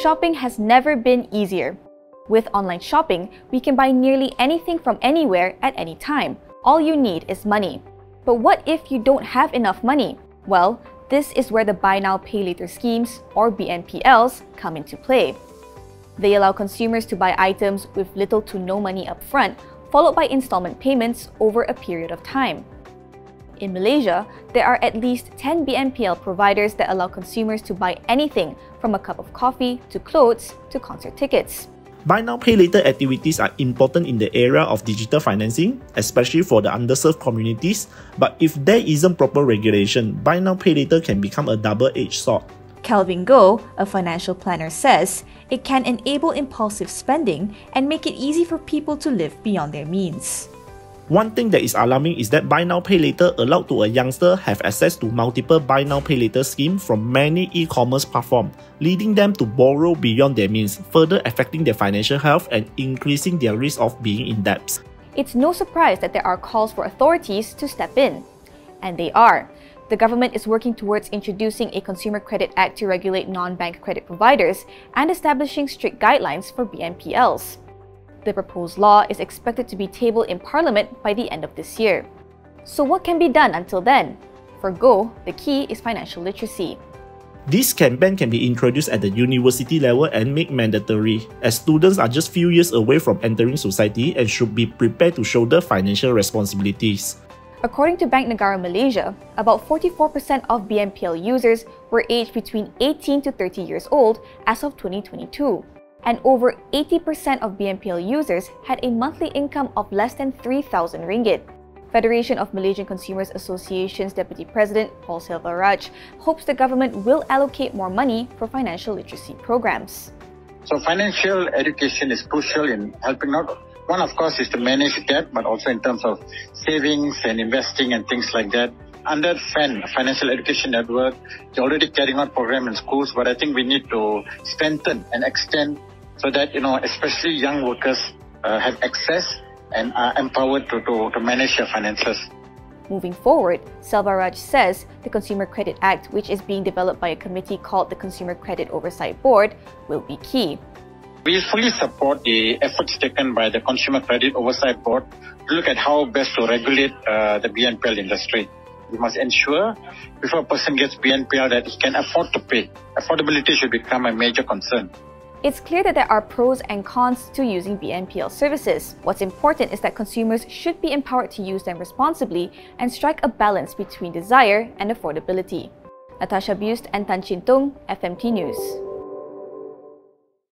shopping has never been easier. With online shopping, we can buy nearly anything from anywhere at any time. All you need is money. But what if you don't have enough money? Well, this is where the Buy Now Pay Later schemes, or BNPLs, come into play. They allow consumers to buy items with little to no money upfront, followed by installment payments over a period of time. In Malaysia, there are at least 10 BNPL providers that allow consumers to buy anything from a cup of coffee to clothes to concert tickets. Buy Now Pay Later activities are important in the area of digital financing, especially for the underserved communities, but if there isn't proper regulation, Buy Now Pay Later can become a double-edged sword. Kelvin Goh, a financial planner, says it can enable impulsive spending and make it easy for people to live beyond their means. One thing that is alarming is that Buy Now Pay Later allowed to a youngster have access to multiple Buy Now Pay Later schemes from many e-commerce platforms, leading them to borrow beyond their means, further affecting their financial health and increasing their risk of being in debt. It's no surprise that there are calls for authorities to step in. And they are. The government is working towards introducing a Consumer Credit Act to regulate non-bank credit providers and establishing strict guidelines for BNPLs. The proposed law is expected to be tabled in Parliament by the end of this year. So what can be done until then? For Go, the key is financial literacy. This campaign can be introduced at the university level and made mandatory, as students are just few years away from entering society and should be prepared to shoulder financial responsibilities. According to Bank Negara Malaysia, about 44% of BNPL users were aged between 18 to 30 years old as of 2022. And over 80% of BNPL users had a monthly income of less than 3,000 ringgit. Federation of Malaysian Consumers Association's Deputy President Paul Selvaraj hopes the government will allocate more money for financial literacy programs. So financial education is crucial in helping not one, of course, is to manage debt, but also in terms of savings and investing and things like that. Under FEN, Financial Education Network, they're already carrying out program in schools, but I think we need to strengthen and extend so that, especially young workers have access and are empowered to manage their finances. Moving forward, Selvaraj says the Consumer Credit Act, which is being developed by a committee called the Consumer Credit Oversight Board, will be key. We fully support the efforts taken by the Consumer Credit Oversight Board to look at how best to regulate the BNPL industry. We must ensure, before a person gets BNPL, that he can afford to pay. Affordability should become a major concern. It's clear that there are pros and cons to using BNPL services. What's important is that consumers should be empowered to use them responsibly and strike a balance between desire and affordability. Natasha Bust and Tan Chin Tung, FMT News.